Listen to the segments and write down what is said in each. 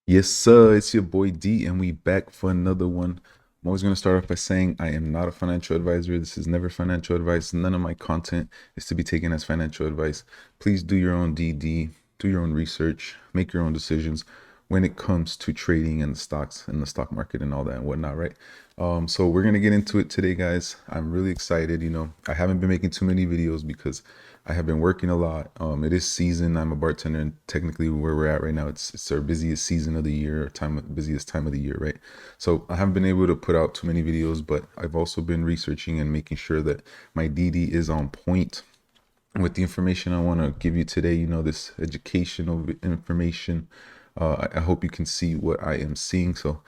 Yes, sir. It's your boy D, and we back for another one. I'm always going to start off by saying I am not a financial advisor. This is never financial advice. None of my content is to be taken as financial advice. Please do your own DD, do your own research, make your own decisions when it comes to trading and the stocks and the stock market and all that and whatnot, right? So we're gonna get into it today, guys. I'm really excited. I haven't been making too many videos because I have been working a lot. It is season. I'm a bartender, and technically where we're at right now, it's our busiest season of the year, busiest time of the year, right? So I haven't been able to put out too many videos, but I've also been researching and making sure that my DD is on point with the information I want to give you today. This educational information. I hope you can see what I am seeing. So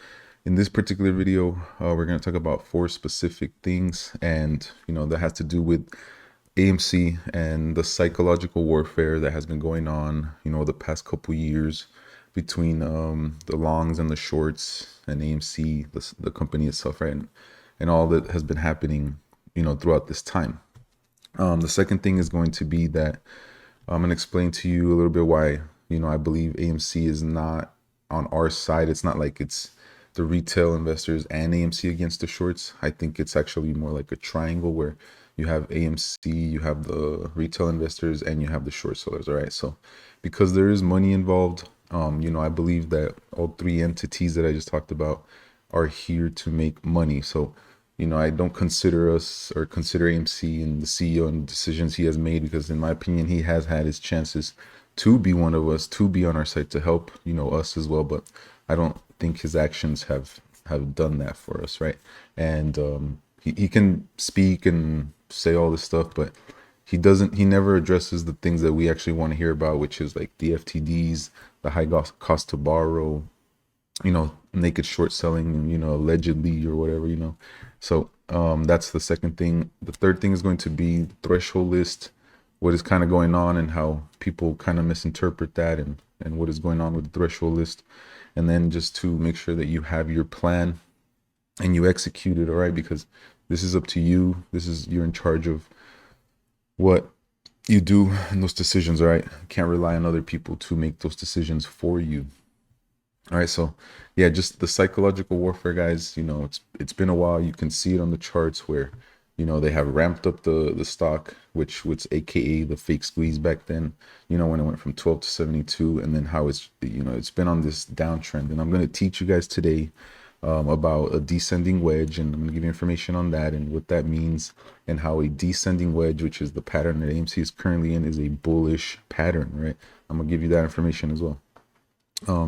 in this particular video, we're going to talk about four specific things, and that has to do with AMC and the psychological warfare that has been going on the past couple years between the longs and the shorts and AMC, the company itself, right? And all that has been happening throughout this time. The second thing is going to be that I'm going to explain to you a little bit why, I believe AMC is not on our side. It's not like it's the retail investors and AMC against the shorts. I think it's actually more like a triangle where you have AMC, you have the retail investors, and you have the short sellers. All right. So because there is money involved, I believe that all three entities that I just talked about are here to make money. So I don't consider us or consider AMC and the CEO and decisions he has made, because in my opinion, he has had his chances to be one of us, to be on our side, to help, us as well. But I don't think his actions have done that for us, right? And he can speak and say all this stuff, but he never addresses the things that we actually want to hear about, which is like the FTDs, the high cost to borrow, naked short selling, allegedly or whatever, So that's the second thing. The third thing is going to be the threshold list, what is kind of going on and how people kind of misinterpret that, and what is going on with the threshold list. And then just to make sure that you have your plan and you execute it, all right? Because this is up to you. You're in charge of what you do in those decisions, all right? You can't rely on other people to make those decisions for you. All right, so yeah, just the psychological warfare, guys. It's been a while. You can see it on the charts where, they have ramped up the stock, which was AKA the fake squeeze back then. When it went from 12 to 72, and then how it's been on this downtrend. And I'm going to teach you guys today about a descending wedge, and I'm going to give you information on that and what that means, and how a descending wedge, which is the pattern that AMC is currently in, is a bullish pattern, right? I'm going to give you that information as well.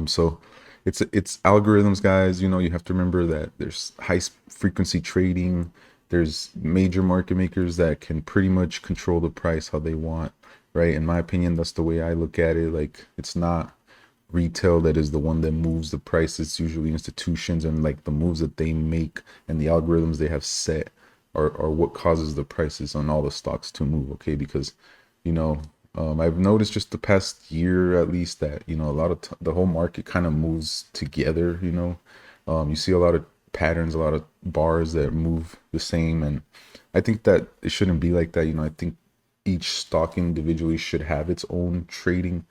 So it's algorithms, guys. You have to remember that there's high frequency trading. There's major market makers that can pretty much control the price how they want, right? In my opinion, that's the way I look at it. Like, it's not retail that is the one that moves the price. It's usually institutions, and like the moves that they make and the algorithms they have set are what causes the prices on all the stocks to move. Okay, because I've noticed just the past year at least that a lot of the whole market kind of moves together. You see a lot of patterns, a lot of bars that move the same, and I think that it shouldn't be like that. I think each stock individually should have its own trading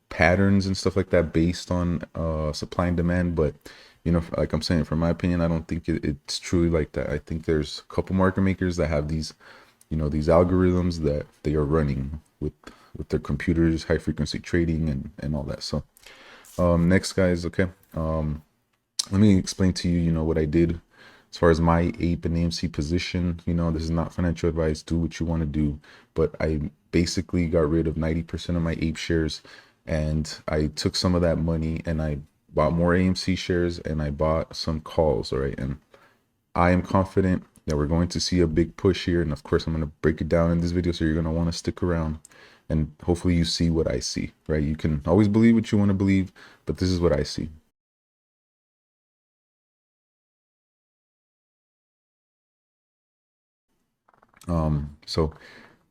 patterns and stuff like that based on supply and demand. But like I'm saying, from my opinion, I don't think it's truly like that. I think there's a couple market makers that have these algorithms that they are running with their computers, high frequency trading, and all that. So next, guys, okay, let me explain to you what I did as far as my ape and AMC position. This is not financial advice. Do what you want to do. But I basically got rid of 90% of my ape shares, and I took some of that money and I bought more AMC shares, and I bought some calls. All right. And I am confident that we're going to see a big push here. And of course, I'm going to break it down in this video, so you're going to want to stick around, and hopefully you see what I see, right? You can always believe what you want to believe, but this is what I see. So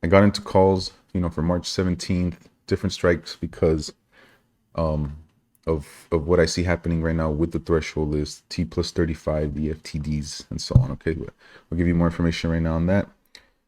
I got into calls, for March 17th, different strikes, because of what I see happening right now with the threshold list, T plus 35, the FTDs, and so on. Okay, but I'll give you more information right now on that.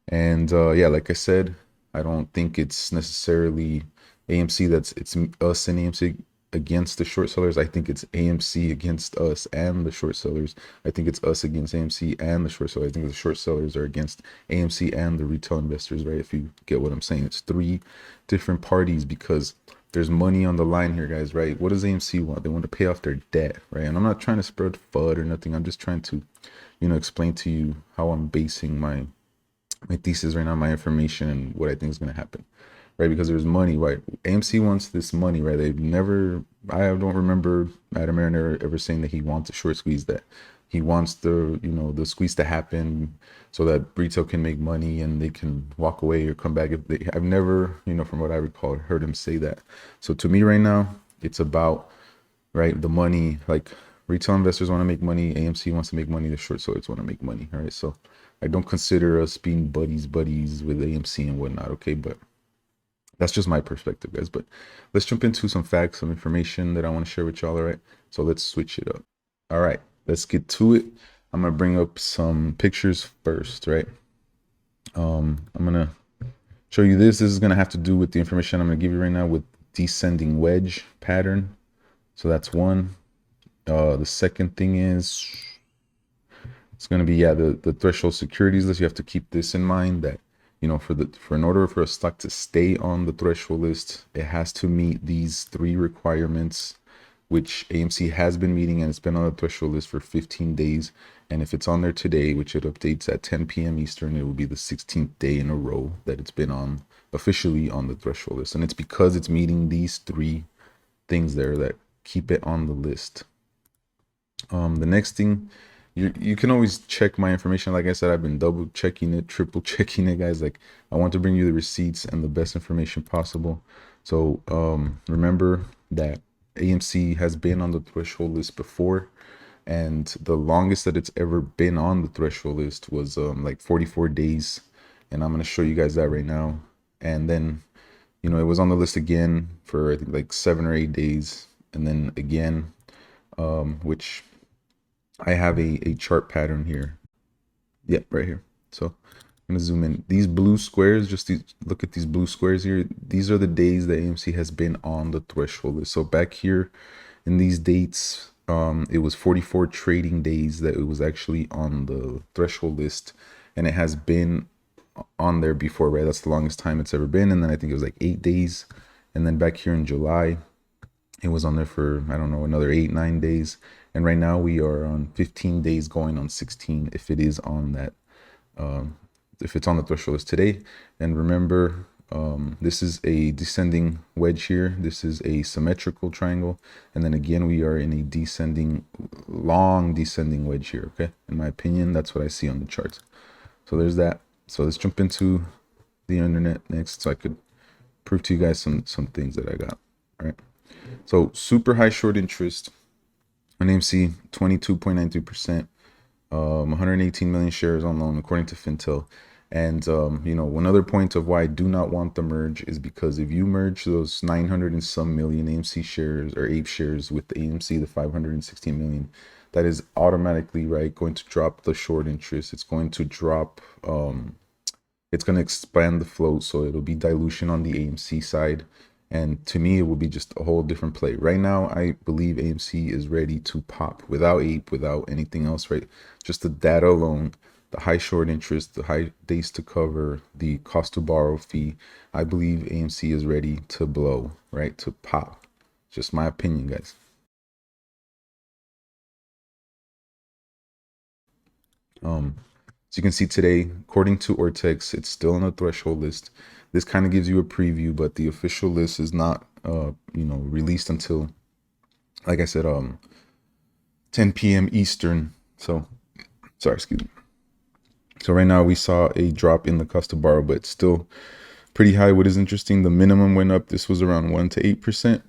And yeah, like I said, I don't think it's necessarily AMC. It's us and AMC against the short sellers. I think it's AMC against us and the short sellers. I think it's us against AMC and the short sellers. I think the short sellers are against AMC and the retail investors, right? If you get what I'm saying, it's three different parties because there's money on the line here, guys, right? What does AMC want? They want to pay off their debt, right? And I'm not trying to spread FUD or nothing. I'm just trying to, explain to you how I'm basing my thesis right now, my information, and what I think is going to happen, right? Because there's money, right? AMC wants this money, right? They've never, I don't remember Adam Mariner ever saying that he wants a short squeeze, that he wants the, the squeeze to happen so that retail can make money and they can walk away or come back. I've never, from what I recall, heard him say that. So to me right now, it's about, right, the money. Like, retail investors want to make money, AMC wants to make money, the short sellers want to make money. All right, so I don't consider us being buddies with AMC and whatnot. Okay, but that's just my perspective, guys. But let's jump into some facts, some information that I want to share with y'all. All right, so let's switch it up. All right, let's get to it. I'm gonna bring up some pictures first, right? I'm gonna show you this. This is gonna have to do with the information I'm gonna give you right now with descending wedge pattern. So that's one. The second thing is it's going to be, the threshold securities list. You have to keep this in mind that, in order for a stock to stay on the threshold list, it has to meet these three requirements, which AMC has been meeting, and it's been on the threshold list for 15 days. And if it's on there today, which it updates at 10 p.m. Eastern, it will be the 16th day in a row that it's been officially on the threshold list. And it's because it's meeting these three things there that keep it on the list. The next thing, you can always check my information. Like I said, I've been double checking it, triple checking it, guys. Like, I want to bring you the receipts and the best information possible. So remember that AMC has been on the threshold list before, and the longest that it's ever been on the threshold list was like 44 days, and I'm going to show you guys that right now. And then, it was on the list again for, I think, like 7 or 8 days, and then again, which I have a chart pattern here. Yeah, right here. So I'm gonna zoom in. These blue squares, look at these blue squares here. These are the days that AMC has been on the threshold list. So back here in these dates, it was 44 trading days that it was actually on the threshold list, and it has been on there before, right? That's the longest time it's ever been. And then I think it was like 8 days. And then back here in July, it was on there for, I don't know, another 8-9 days. And right now we are on 15 days going on 16 if it is on that, if it's on the threshold list today. And remember, this is a descending wedge here. This is a symmetrical triangle. And then again, we are in a long descending wedge here, okay? In my opinion, that's what I see on the charts. So there's that. So let's jump into the internet next so I could prove to you guys some things that I got, all right? So super high short interest on AMC, 22.93%, 118 million shares on loan, according to Fintel. And, one other point of why I do not want the merge is because if you merge those 900 and some million AMC shares or APE shares with the AMC, the 516 million, that is automatically, right, going to drop the short interest. It's going to drop, it's going to expand the float. So it'll be dilution on the AMC side. And to me, it will be just a whole different play. Right now, I believe AMC is ready to pop without APE, without anything else, right? Just the data alone, the high short interest, the high days to cover, the cost to borrow fee. I believe AMC is ready to blow, right? To pop. Just my opinion, guys. So you can see today, according to Ortex, it's still on the threshold list. This kind of gives you a preview, but the official list is not, released until, like I said, 10 p.m. Eastern. So, sorry, excuse me. So right now we saw a drop in the cost to borrow, but it's still pretty high. What is interesting, the minimum went up. This was around 1 to 8%.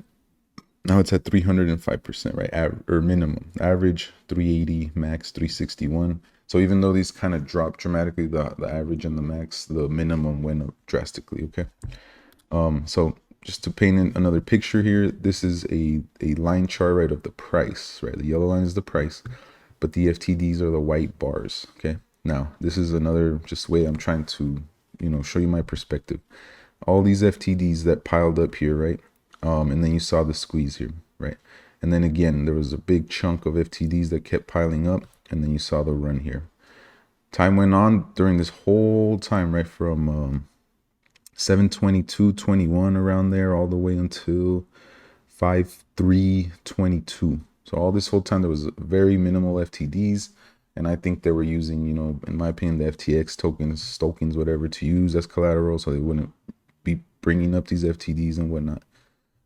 Now it's at 305%, right? Or minimum. Average 380, max 361. So even though these kind of dropped dramatically, the average and the max, the minimum went up drastically, okay? So just to paint in another picture here, this is a line chart, right, of the price, right? The yellow line is the price, but the FTDs are the white bars, okay? Now, this is another just way I'm trying to, show you my perspective. All these FTDs that piled up here, right? And then you saw the squeeze here. right? And then again, there was a big chunk of FTDs that kept piling up, and then you saw the run here. Time went on during this whole time, right, from 7:22:21 around there all the way until 5:3:22. So all this whole time there was very minimal FTDs, and I think they were using, in my opinion, the FTX tokens, whatever, to use as collateral, so they wouldn't be bringing up these FTDs and whatnot.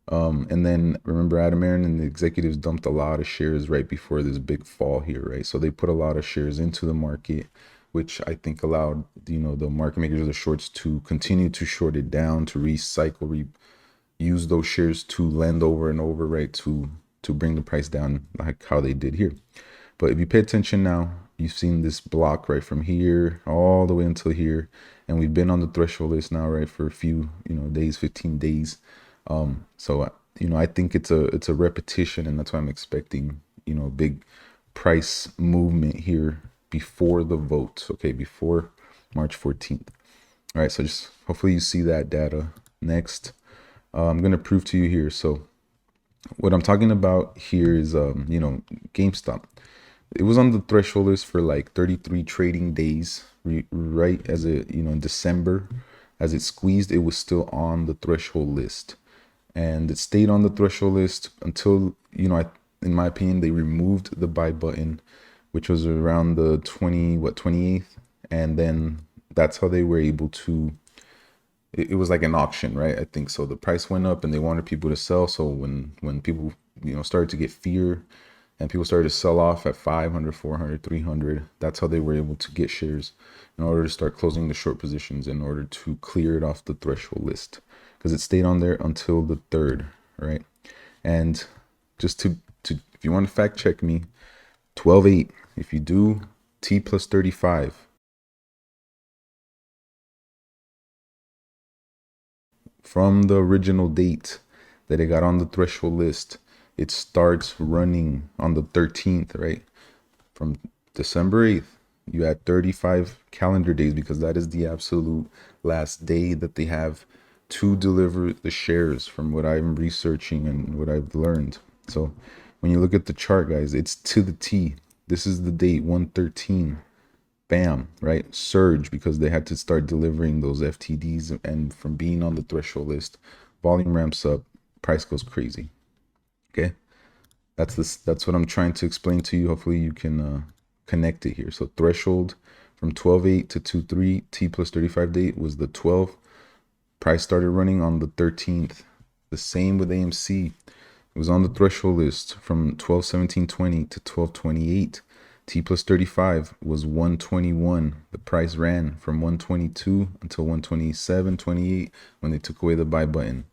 And then remember, Adam Aaron and the executives dumped a lot of shares right before this big fall here, right? So they put a lot of shares into the market, which I think allowed, the market makers of the shorts to continue to short it down, to recycle, use those shares to lend over and over, right? To bring the price down like how they did here. But if you pay attention now, you've seen this block right from here all the way until here. And we've been on the threshold list now, right, for a few, days, 15 days. So I think it's a repetition, and that's why I'm expecting, a big price movement here before the vote, okay, before March 14th. All right, so just hopefully you see that data. Next, I'm going to prove to you here. So what I'm talking about here is, GameStop. It was on the threshold list for like 33 trading days, right? As it, in December, as it squeezed, it was still on the threshold list. And it stayed on the threshold list until, in my opinion, they removed the buy button, which was around the 28th. And then that's how they were able to, it was like an auction, right? I think so. The price went up and they wanted people to sell. So when people, started to get fear and people started to sell off at 500, 400, 300, that's how they were able to get shares in order to start closing the short positions, in order to clear it off the threshold list, because it stayed on there until the 3rd, right? And just to if you want to fact check me, 12.8, if you do T plus 35 from the original date that it got on the threshold list, it starts running on the 13th, right? From December 8th, you add 35 calendar days, because that is the absolute last day that they have to deliver the shares, from what I'm researching and what I've learned. So when you look at the chart, guys, it's to the T. This is the date, 113. Bam, right? Surge, because they had to start delivering those FTDs, and from being on the threshold list, volume ramps up, price goes crazy. Okay, that's what I'm trying to explain to you. Hopefully you can connect it here. So threshold from 12.8 to 2.3, T plus 35 date was the 12th. Price started running on the 13th. The same with AMC. It was on the threshold list from 12/17/20 to 12/28. T plus 35 was 121. The price ran from 122 until 127.28 when they took away the buy button.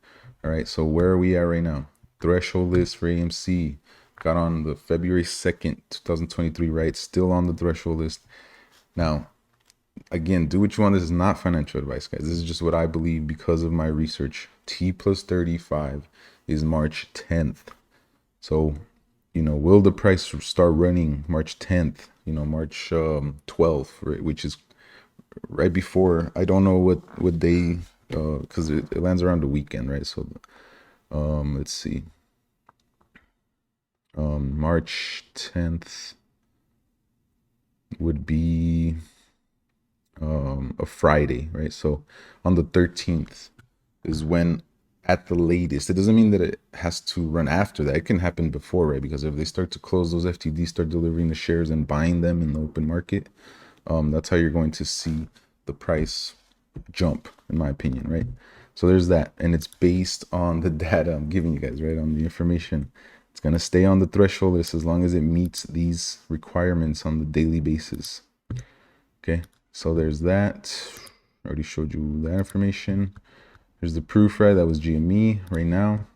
All right, so where are we at right now? Threshold list for AMC got on the February 2nd, 2023, right? Still on the threshold list. Now, again, do what you want. This is not financial advice, guys. This is just what I believe because of my research. T plus 35 is March 10th. So, will the price start running March 10th, March 12th, right, which is right before, I don't know what day, because it lands around the weekend, right? So, let's see. March 10th would be a Friday, right? So on the 13th is when, at the latest, it doesn't mean that it has to run after that. It can happen before, right? Because if they start to close those FTDs, start delivering the shares and buying them in the open market, that's how you're going to see the price jump, in my opinion, right? So there's that, and it's based on the data I'm giving you guys, right? On the information. It's going to stay on the threshold list as long as it meets these requirements on the daily basis. Okay, so there's that. I already showed you that information. There's the proof, right? That was GME right now.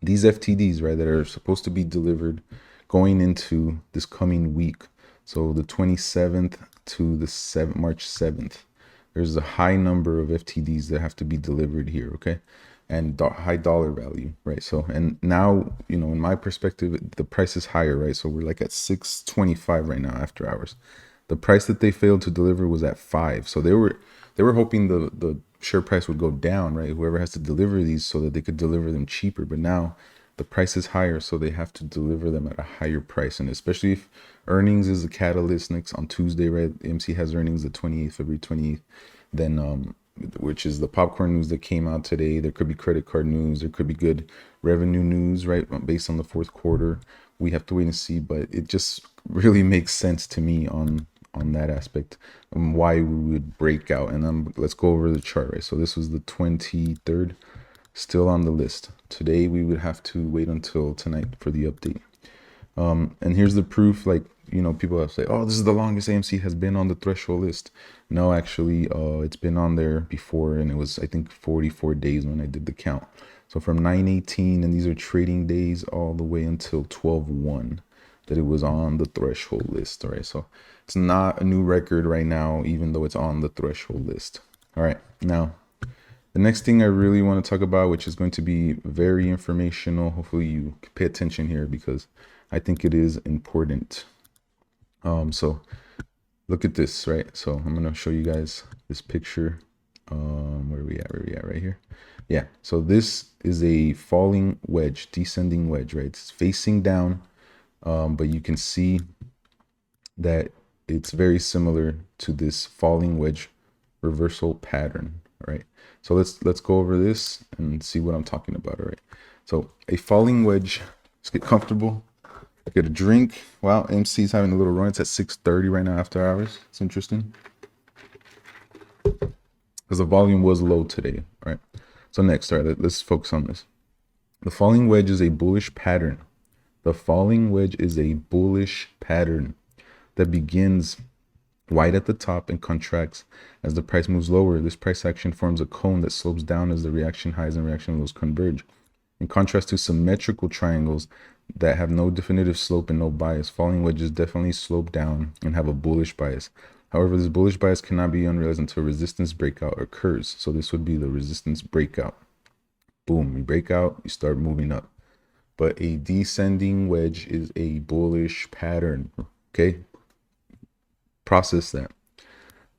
These FTDs, right, that are supposed to be delivered going into this coming week. So the 27th to the March 7th. There's a high number of FTDs that have to be delivered here, okay? And high dollar value, right? So, and now, in my perspective, the price is higher, right? So we're like at 625 right now after hours. The price that they failed to deliver was at 5. So they were hoping the share price would go down, right? Whoever has to deliver these, so that they could deliver them cheaper. But now the price is higher, so they have to deliver them at a higher price. And especially if earnings is a catalyst next on Tuesday, right? AMC has earnings the 28th, February 28th. Then which is the popcorn news that came out today. There could be credit card news. There could be good revenue news, right? Based on the fourth quarter. We have to wait and see, but it just really makes sense to me on that aspect and why we would break out. And then let's go over the chart, right? So this was the 23rd, still on the list. Today we would have to wait until tonight for the update. And here's the proof. Like, you know, people have say, oh, this is the longest AMC has been on the threshold list. No, actually, it's been on there before, and it was, I think, 44 days when I did the count. So from 9/18, and these are trading days, all the way until 12/1 that it was on the threshold list. All right, so it's not a new record right now, even though it's on the threshold list. All right, now the next thing I really want to talk about, which is going to be very informational. Hopefully you pay attention here because I think it is important. So look at this, right? So I'm going to show you guys this picture. Where are we at right here? Yeah. So this is a falling wedge, descending wedge, right? It's facing down. But you can see that it's very similar to this falling wedge reversal pattern. All right. So let's go over this and see what I'm talking about. All right. So a falling wedge, let's get comfortable. Get a drink. Wow, AMC's having a little run. It's at 6:30 right now after hours. It's interesting because the volume was low today. All right. So next, all right, let's focus on this. The falling wedge is a bullish pattern. The falling wedge is a bullish pattern that begins wide at the top and contracts as the price moves lower. This price action forms a cone that slopes down as the reaction highs and reaction lows converge. In contrast to symmetrical triangles that have no definitive slope and no bias, falling wedges definitely slope down and have a bullish bias. However, this bullish bias cannot be unrealized until resistance breakout occurs. So this would be the resistance breakout. Boom, you break out, you start moving up. But a descending wedge is a bullish pattern. Okay, process that.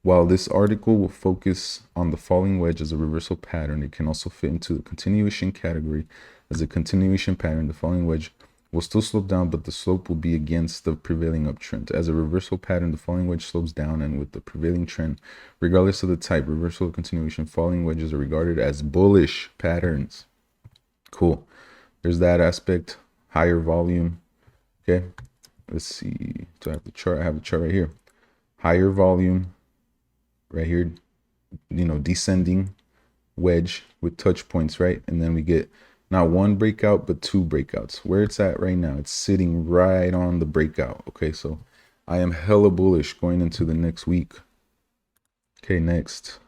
While this article will focus on the falling wedge as a reversal pattern, it can also fit into the continuation category. As a continuation pattern, the falling wedge will still slope down, but the slope will be against the prevailing uptrend. As a reversal pattern, the falling wedge slopes down, and with the prevailing trend, regardless of the type, reversal or continuation, falling wedges are regarded as bullish patterns. Cool. There's that aspect. Higher volume. Okay. Let's see. Do I have the chart? I have the chart right here. Higher volume. Right here, you know, descending wedge with touch points, right? And then we get not one breakout, but two breakouts. Where it's at right now, it's sitting right on the breakout. Okay, so I am hella bullish going into the next week. Okay, next,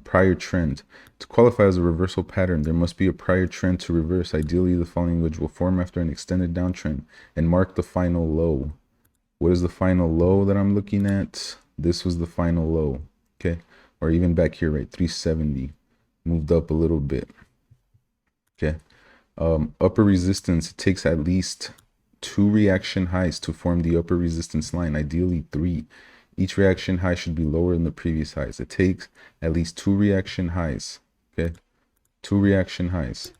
prior trend. To qualify as a reversal pattern, there must be a prior trend to reverse. Ideally, the falling wedge will form after an extended downtrend and mark the final low. What is the final low that I'm looking at? This was the final low. Okay, or even back here, right? 370 moved up a little bit. Okay, upper resistance, it takes at least 2 reaction highs to form the upper resistance line, ideally 3. Each reaction high should be lower than the previous highs. It takes at least 2 reaction highs. Okay, 2 reaction highs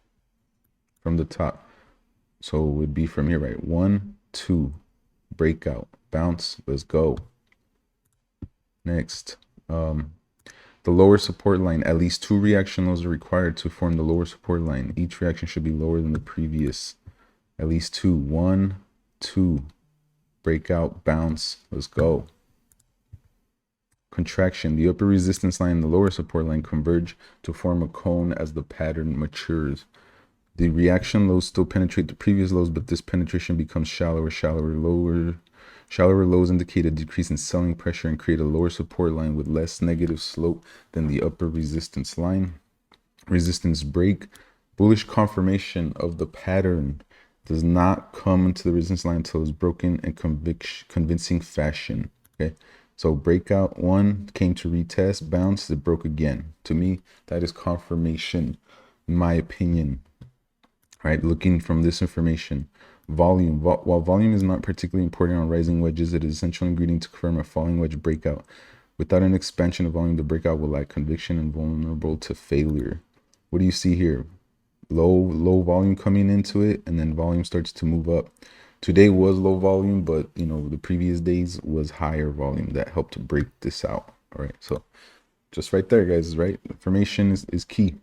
from the top. So it would be from here, right? 1, 2, breakout, bounce, let's go. Next, the lower support line, at least 2 reaction lows are required to form the lower support line. Each reaction should be lower than the previous. At least 2. 1, 2, breakout, bounce, let's go. Contraction, the upper resistance line and the lower support line converge to form a cone as the pattern matures. The reaction lows still penetrate the previous lows, but this penetration becomes shallower. Shallower lows indicate a decrease in selling pressure and create a lower support line with less negative slope than the upper resistance line. Resistance break. Bullish confirmation of the pattern does not come into the resistance line until it's broken in convincing fashion. Okay, so breakout 1 came to retest, bounced, it broke again. To me, that is confirmation, in my opinion. All right, looking from this information. Volume. While volume is not particularly important on rising wedges, it is essential ingredient to confirm a falling wedge breakout. Without an expansion of volume, the breakout will lack conviction and vulnerable to failure. What do you see here? low volume coming into it, and then volume starts to move up. Today was low volume, but you know, the previous days was higher volume that helped to break this out. All right, so just right there, guys, right? Information is key.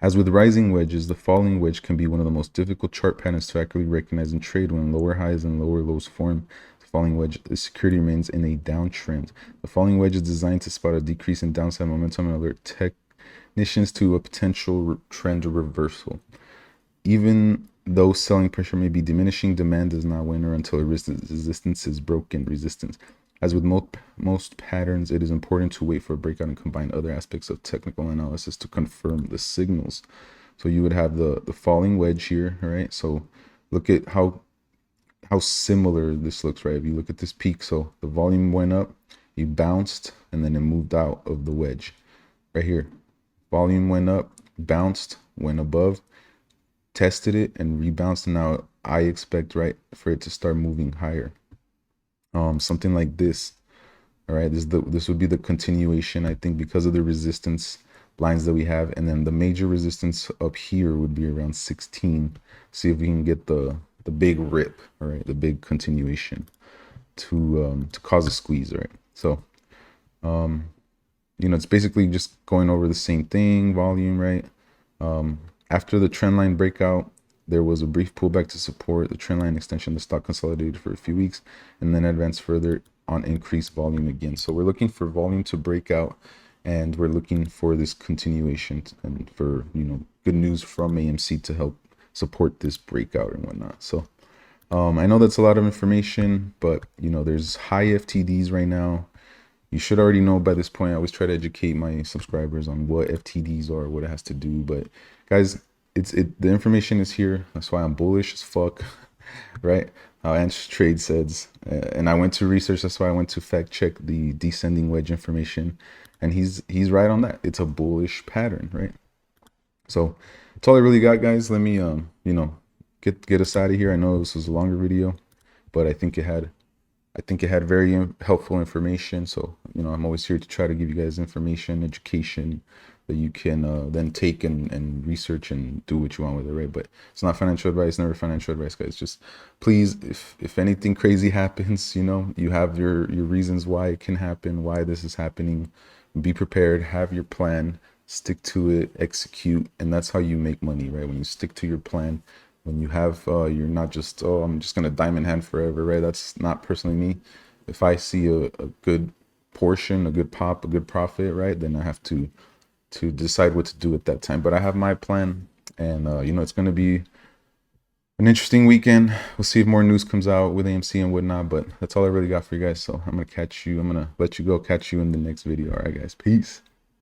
As with rising wedges, the falling wedge can be one of the most difficult chart patterns to accurately recognize and trade. When lower highs and lower lows form the falling wedge, the security remains in a downtrend. The falling wedge is designed to spot a decrease in downside momentum and alert technicians to a potential trend reversal. Even though selling pressure may be diminishing, demand does not win until a resistance is broken. Resistance. As with most patterns, it is important to wait for a breakout and combine other aspects of technical analysis to confirm the signals. So you would have the falling wedge here, all right? So look at how similar this looks, right? If you look at this peak, so the volume went up, you bounced, and then it moved out of the wedge. Right here, volume went up, bounced, went above, tested it, and rebounced. And now I expect, right, for it to start moving higher. Something like this. All right, this would be the continuation, I think, because of the resistance lines that we have, and then the major resistance up here would be around 16. See if we can get the big rip, all right, the big continuation to cause a squeeze, right? So you know, it's basically just going over the same thing, volume, right? After the trend line breakout, there was a brief pullback to support the trend line extension. The stock consolidated for a few weeks and then advanced further on increased volume again. So we're looking for volume to break out, and we're looking for this continuation and for, you know, good news from AMC to help support this breakout and whatnot. So I know that's a lot of information, but you know, there's high FTDs right now. You should already know by this point. I always try to educate my subscribers on what FTDs are, what it has to do. But guys, the information is here. That's why I'm bullish as fuck, right? And Trade says, and I went to research. That's why I went to fact check the descending wedge information, and he's right on that. It's a bullish pattern, right? So that's all I really got, guys. Let me you know, get us out of here. I know this was a longer video, but I think it had very helpful information. So, you know, I'm always here to try to give you guys information, education that you can then take and research and do what you want with it, right? But it's not financial advice, never financial advice, guys. Just please, if anything crazy happens, you know, you have your reasons why it can happen, why this is happening. Be prepared, have your plan, stick to it, execute, and that's how you make money, right? When you stick to your plan, when you have you're not just, oh, I'm just gonna diamond hand forever, right? That's not personally me. If I see a good portion, a good pop, a good profit, right, then I have to decide what to do at that time. But I have my plan, and you know, it's gonna be an interesting weekend. We'll see if more news comes out with AMC and whatnot, but that's all I really got for you guys. So I'm gonna let you go, catch you in the next video. All right, guys, peace.